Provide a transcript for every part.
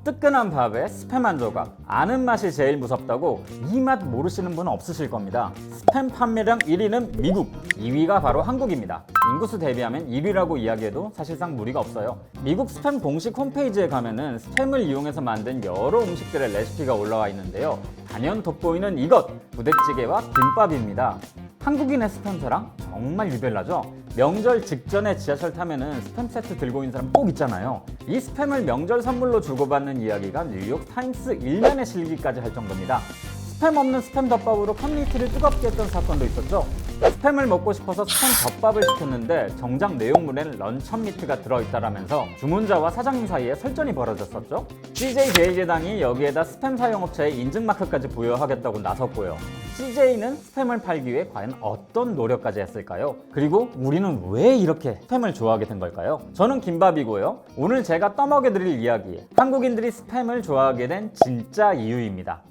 뜨끈한 밥에 스팸 한 조각. 아는 맛이 제일 무섭다고 이 맛 모르시는 분은 없으실 겁니다. 스팸 판매량 1위는 미국, 2위가 바로 한국입니다. 인구수 대비하면 1위라고 이야기해도 사실상 무리가 없어요. 미국 스팸 공식 홈페이지에 가면은 스팸을 이용해서 만든 여러 음식들의 레시피가 올라와 있는데요. 단연 돋보이는 이것! 부대찌개와 김밥입니다. 한국인의 스팸 사랑 정말 유별나죠? 명절 직전에 지하철 타면은 스팸 세트 들고 있는 사람 꼭 있잖아요. 이 스팸을 명절 선물로 주고받는 이야기가 뉴욕 타임스 1면에 실리기까지 할 정도입니다. 스팸 없는 스팸 덮밥으로 커뮤니티를 뜨겁게 했던 사건도 있었죠. 스팸을 먹고 싶어서 스팸 덮밥을 시켰는데 정작 내용물에는 런천 미트가 들어있다라면서 주문자와 사장님 사이에 설전이 벌어졌었죠. CJ 제일제당이 여기에다 스팸 사용업체에 인증마크까지 부여하겠다고 나섰고요. CJ는 스팸을 팔기 위해 과연 어떤 노력까지 했을까요? 그리고 우리는 왜 이렇게 스팸을 좋아하게 된 걸까요? 저는 김밥이고요. 오늘 제가 떠먹여드릴 이야기, 한국인들이 스팸을 좋아하게 된 진짜 이유입니다.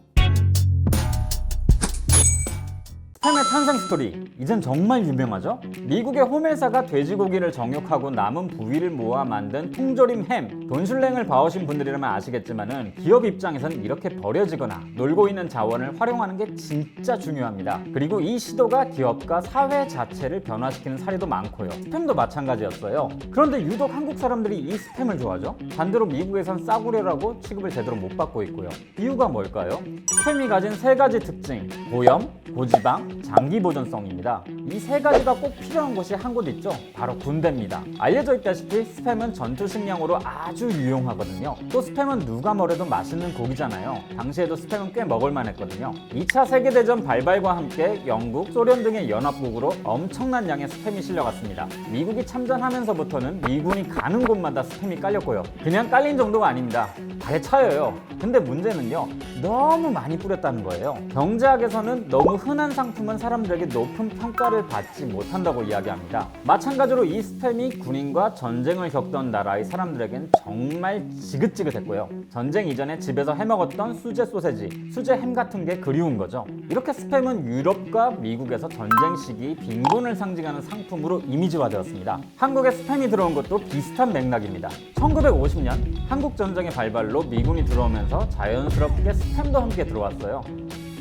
스팸의 탄생 스토리, 이젠 정말 유명하죠? 미국의 홈회사가 돼지고기를 정육하고 남은 부위를 모아 만든 통조림 햄. 돈슐랭을 봐오신 분들이라면 아시겠지만은 기업 입장에서는 이렇게 버려지거나 놀고 있는 자원을 활용하는 게 진짜 중요합니다. 그리고 이 시도가 기업과 사회 자체를 변화시키는 사례도 많고요. 스팸도 마찬가지였어요. 그런데 유독 한국 사람들이 이 스팸을 좋아하죠? 반대로 미국에선 싸구려라고 취급을 제대로 못 받고 있고요. 이유가 뭘까요? 스팸이 가진 세 가지 특징, 고염, 고지방, 장기 보존성입니다. 이 세 가지가 꼭 필요한 곳이 한 곳 있죠. 바로 군대입니다. 알려져 있다시피 스팸은 전투 식량으로 아주 유용하거든요. 또 스팸은 누가 뭐래도 맛있는 고기잖아요. 당시에도 스팸은 꽤 먹을만 했거든요. 2차 세계대전 발발과 함께 영국, 소련 등의 연합국으로 엄청난 양의 스팸이 실려갔습니다. 미국이 참전하면서부터는 미군이 가는 곳마다 스팸이 깔렸고요. 그냥 깔린 정도가 아닙니다. 발에 차여요. 근데 문제는요, 너무 많이 뿌렸다는 거예요. 경제학에서는 너무 흔한 상품은 사람들에게 높은 평가를 받지 못한다고 이야기합니다. 마찬가지로 이 스팸이 군인과 전쟁을 겪던 나라의 사람들에겐 정말 지긋지긋했고요. 전쟁 이전에 집에서 해먹었던 수제 소세지, 수제 햄 같은 게 그리운 거죠. 이렇게 스팸은 유럽과 미국에서 전쟁 시기 빈곤을 상징하는 상품으로 이미지화되었습니다. 한국에 스팸이 들어온 것도 비슷한 맥락입니다. 1950년 한국 전쟁의 발발로 미군이 들어오면서 자연스럽게 스팸도 함께 들어왔어요.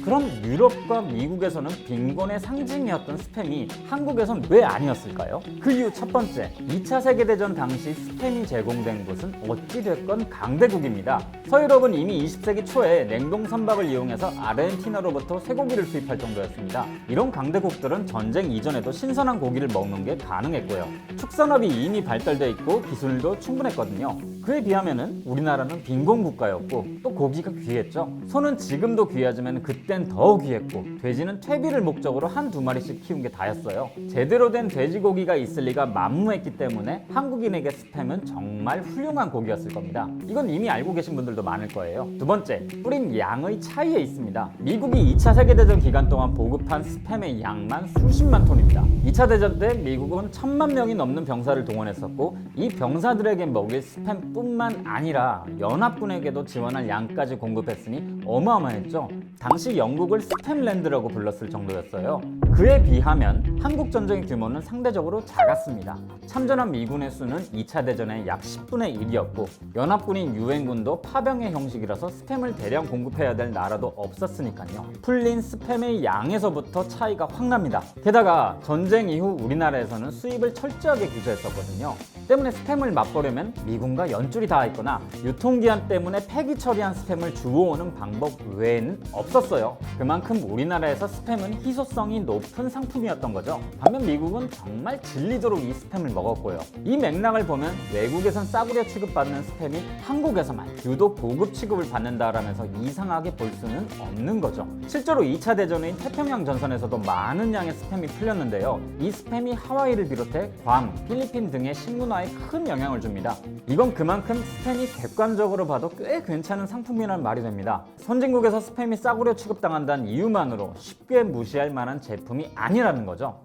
그럼 유럽과 미국에서는 빈곤의 상징이었던 스팸이 한국에선 왜 아니었을까요? 그 이유 첫 번째, 2차 세계대전 당시 스팸이 제공된 곳은 어찌됐건 강대국입니다. 서유럽은 이미 20세기 초에 냉동 선박을 이용해서 아르헨티나로부터 쇠고기를 수입할 정도였습니다. 이런 강대국들은 전쟁 이전에도 신선한 고기를 먹는 게 가능했고요. 축산업이 이미 발달돼 있고 기술도 충분했거든요. 그에 비하면은 우리나라는 빈곤 국가였고 또 고기가 귀했죠. 소는 지금도 귀하지만 그땐 더 귀했고 돼지는 퇴비를 목적으로 한두 마리씩 키운 게 다였어요. 제대로 된 돼지고기가 있을 리가 만무했기 때문에 한국인에게 스팸은 정말 훌륭한 고기였을 겁니다. 이건 이미 알고 계신 분들도 많을 거예요. 두 번째, 뿌린 양의 차이에 있습니다. 미국이 2차 세계대전 기간 동안 보급한 스팸의 양만 수십만 톤입니다. 2차 대전 때 미국은 1000만 명이 넘는 병사를 동원했었고 이 병사들에게 먹일 스팸 뿐만 아니라 연합군에게도 지원할 양까지 공급했으니 어마어마했죠. 당시 영국을 스팸랜드라고 불렀을 정도였어요. 그에 비하면 한국 전쟁의 규모는 상대적으로 작았습니다. 참전한 미군의 수는 2차 대전의 약 10분의 1이었고 연합군인 유엔군도 파병의 형식이라서 스팸을 대량 공급해야 될 나라도 없었으니까요. 풀린 스팸의 양에서부터 차이가 확 납니다. 게다가 전쟁 이후 우리나라에서는 수입을 철저하게 규제했었거든요. 때문에 스팸을 맛보려면 미군과 연줄이 닿아 있거나 유통기한 때문에 폐기 처리한 스팸을 주워오는 방법 외에는 없었어요. 그만큼 우리나라에서 스팸은 희소성이 높은 상품이었던 거죠. 반면 미국은 정말 질리도록 이 스팸을 먹었고요. 이 맥락을 보면 외국에선 싸구려 취급받는 스팸이 한국에서만 유독 고급 취급을 받는다라면서 이상하게 볼 수는 없는 거죠. 실제로 2차 대전인 태평양 전선에서도 많은 양의 스팸이 풀렸는데요. 이 스팸이 하와이를 비롯해 괌, 필리핀 등의 식문화에 큰 영향을 줍니다. 이건 그만큼 스팸이 객관적으로 봐도 꽤 괜찮은 상품이라는 말이 됩니다. 선진국에서 스팸이 싸구려 취급당한다는 이유만으로 쉽게 무시할 만한 제품이 아니라는 거죠.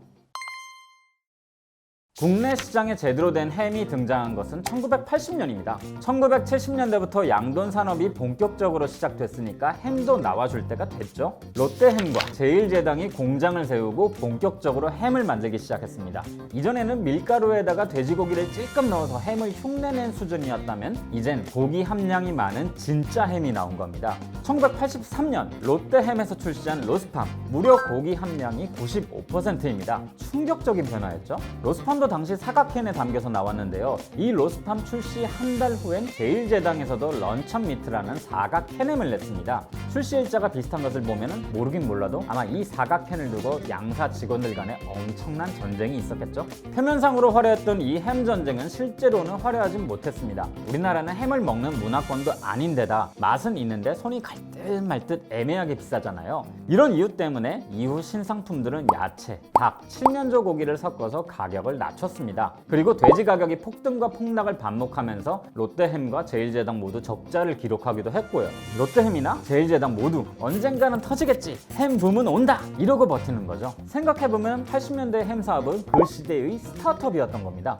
국내 시장에 제대로 된 햄이 등장한 것은 1980년입니다. 1970년대부터 양돈 산업이 본격적으로 시작됐으니까 햄도 나와줄 때가 됐죠. 롯데햄과 제일제당이 공장을 세우고 본격적으로 햄을 만들기 시작했습니다. 이전에는 밀가루에다가 돼지고기를 찔끔 넣어서 햄을 흉내낸 수준이었다면 이젠 고기 함량이 많은 진짜 햄이 나온 겁니다. 1983년 롯데햄에서 출시한 로스팜, 무려 고기 함량이 95%입니다. 충격적인 변화였죠. 로스팜도 당시 사각캔에 담겨서 나왔는데요. 이 로스팜 출시 한 달 후엔 제일제당에서도 런천 미트라는 사각캔햄을 냈습니다. 출시 일자가 비슷한 것을 보면 모르긴 몰라도 아마 이 사각캔을 두고 양사 직원들 간에 엄청난 전쟁이 있었겠죠. 표면상으로 화려했던 이 햄 전쟁은 실제로는 화려하진 못했습니다. 우리나라는 햄을 먹는 문화권도 아닌데다 맛은 있는데 손이 갈 듯 말 듯 애매하게 비싸잖아요. 이런 이유 때문에 이후 신상품들은 야채, 닭, 칠면조 고기를 섞어서 가격을 낮췄습니다. 그리고 돼지 가격이 폭등과 폭락을 반복하면서 롯데햄과 제일제당 모두 적자를 기록하기도 했고요. 롯데햄이나 제일제당 모두 언젠가는 터지겠지, 햄 붐은 온다, 이러고 버티는 거죠. 생각해보면 80년대 햄 사업은 그 시대의 스타트업이었던 겁니다.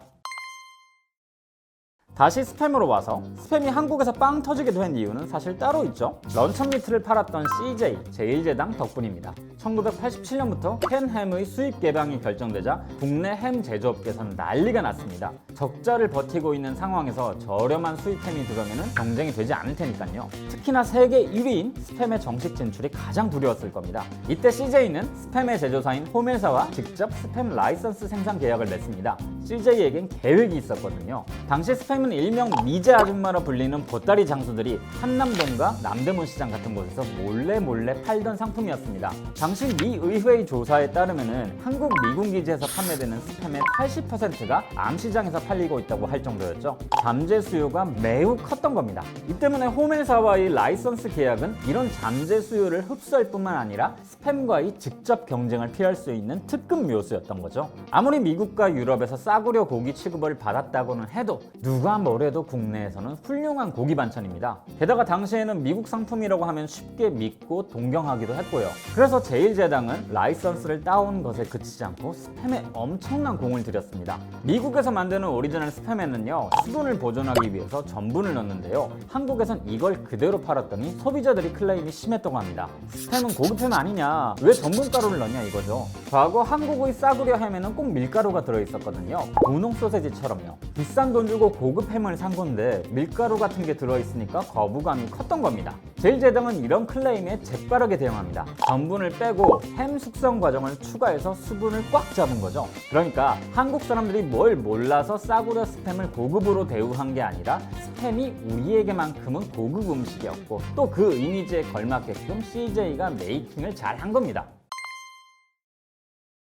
다시 스팸으로 와서 스팸이 한국에서 빵 터지게 된 이유는 사실 따로 있죠. 런천 미트를 팔았던 CJ, 제일제당 덕분입니다. 1987년부터 캔 햄의 수입 개방이 결정되자 국내 햄 제조업계에서는 난리가 났습니다. 적자를 버티고 있는 상황에서 저렴한 수입 햄이 들어오면 경쟁이 되지 않을 테니까요. 특히나 세계 1위인 스팸의 정식 진출이 가장 두려웠을 겁니다. 이때 CJ는 스팸의 제조사인 홈회사와 직접 스팸 라이선스 생산 계약을 맺습니다. CJ에겐 계획이 있었거든요. 당시 스팸은 일명 미제 아줌마로 불리는 보따리 장수들이 한남동과 남대문 시장 같은 곳에서 몰래 팔던 상품이었습니다. 당시 미 의회의 조사에 따르면 한국 미군 기지에서 판매되는 스팸의 80%가 암시장에서 팔리고 있다고 할 정도였죠. 잠재 수요가 매우 컸던 겁니다. 이 때문에 홈회사와의 라이선스 계약은 이런 잠재 수요를 흡수할 뿐만 아니라 스팸과의 직접 경쟁을 피할 수 있는 특급 묘수였던 거죠. 아무리 미국과 유럽에서 싸구려 고기 취급을 받았다고는 해도 누가 뭐래도 국내에서는 훌륭한 고기 반찬입니다. 게다가 당시에는 미국 상품이라고 하면 쉽게 믿고 동경하기도 했고요. 그래서 제일제당은 라이선스를 따온 것에 그치지 않고 스팸에 엄청난 공을 들였습니다. 미국에서 만드는 오리지널 스팸에는요, 수분을 보존하기 위해서 전분을 넣는데요, 한국에선 이걸 그대로 팔았더니 소비자들이 클레임이 심했다고 합니다. 스팸은 고급햄 아니냐, 왜 전분가루를 넣냐 이거죠. 과거 한국의 싸구려 햄에는 꼭 밀가루가 들어있었거든요. 분홍 소세지처럼요. 비싼 돈 주고 고급 햄을 산 건데 밀가루 같은 게 들어있으니까 거부감이 컸던 겁니다. 제일제당은 이런 클레임에 재빠르게 대응합니다. 전분을 빼고 햄 숙성 과정을 추가해서 수분을 꽉 잡은 거죠. 그러니까 한국 사람들이 뭘 몰라서 싸구려 스팸을 고급으로 대우한 게 아니라 스팸이 우리에게만큼은 고급 음식이었고 또 그 이미지에 걸맞게끔 CJ가 메이킹을 잘 한 겁니다.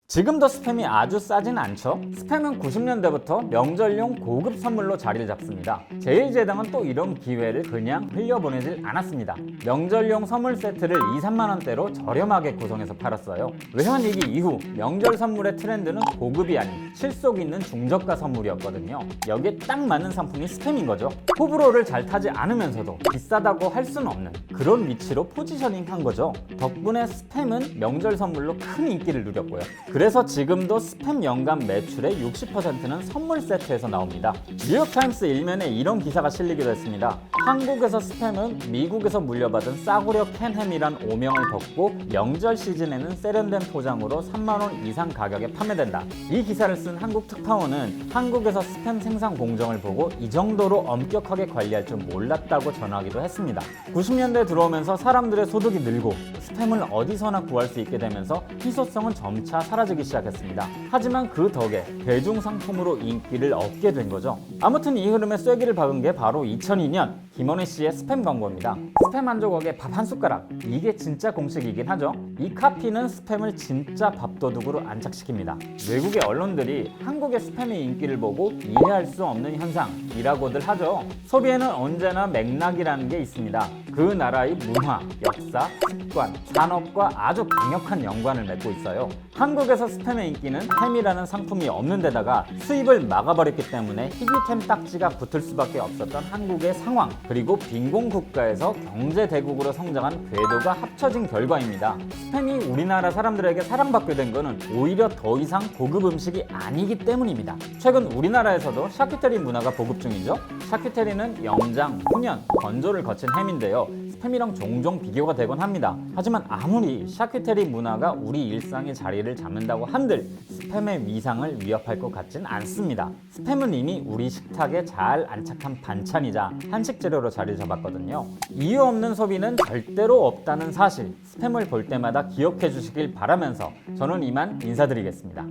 지금도 스팸이 아주 싸진 않죠. 스팸은 90년대부터 명절용 고급 선물로 자리를 잡습니다. 제일제당은 또 이런 기회를 그냥 흘려보내질 않았습니다. 명절용 선물 세트를 2, 3만 원대로 저렴하게 구성해서 팔았어요. 외환위기 이후 명절 선물의 트렌드는 고급이 아닌 실속 있는 중저가 선물이었거든요. 여기에 딱 맞는 상품이 스팸인 거죠. 호불호를 잘 타지 않으면서도 비싸다고 할 수는 없는 그런 위치로 포지셔닝한 거죠. 덕분에 스팸은 명절 선물로 큰 인기를 누렸고요. 그래서 지금도 스팸 연간 매출의 60%는 선물 세트에서 나옵니다. 뉴욕타임스 일면에 이런 기사가 실리기도 했습니다. 한국에서 스팸은 미국에서 물려받은 싸구려 캔햄이란 오명을 벗고 명절 시즌에는 세련된 포장으로 3만 원 이상 가격에 판매된다. 이 기사를 쓴 한국 특파원은 한국에서 스팸 생산 공정을 보고 이 정도로 엄격하게 관리할 줄 몰랐다고 전하기도 했습니다. 90년대 들어오면서 사람들의 소득이 늘고 스팸을 어디서나 구할 수 있게 되면서 희소성은 점차 사라지기 시작했습니다. 하지만 그 덕에 대중상품으로 인기를 얻게 된 거죠. 아무튼 이 흐름에 쐐기를 박은 게 바로 2002년 김원희 씨의 스팸 광고입니다. 스팸 한 조각에 밥 한 숟가락, 이게 진짜 공식이긴 하죠. 이 카피는 스팸을 진짜 밥도둑으로 안착시킵니다. 외국의 언론들이 한국의 스팸의 인기를 보고 이해할 수 없는 현상이라고들 하죠. 소비에는 언제나 맥락이라는 게 있습니다. 그 나라의 문화, 역사, 습관, 산업과 아주 강력한 연관을 맺고 있어요. 한국의 한국에서 스팸의 인기는 햄이라는 상품이 없는 데다가 수입을 막아버렸기 때문에 희귀템 딱지가 붙을 수밖에 없었던 한국의 상황, 그리고 빈곤 국가에서 경제 대국으로 성장한 궤도가 합쳐진 결과입니다. 스팸이 우리나라 사람들에게 사랑받게 된 것은 오히려 더 이상 고급 음식이 아니기 때문입니다. 최근 우리나라에서도 샤큐테리 문화가 보급 중이죠. 샤큐테리는 염장, 훈연, 건조를 거친 햄인데요. 스팸이랑 종종 비교가 되곤 합니다. 하지만 아무리 샤큐테리 문화가 우리 일상의 자리를 잡는다고 한들 스팸의 위상을 위협할 것 같진 않습니다. 스팸은 이미 우리 식탁에 잘 안착한 반찬이자 한식 재료로 자리 잡았거든요. 이유 없는 소비는 절대로 없다는 사실, 스팸을 볼 때마다 기억해 주시길 바라면서 저는 이만 인사드리겠습니다.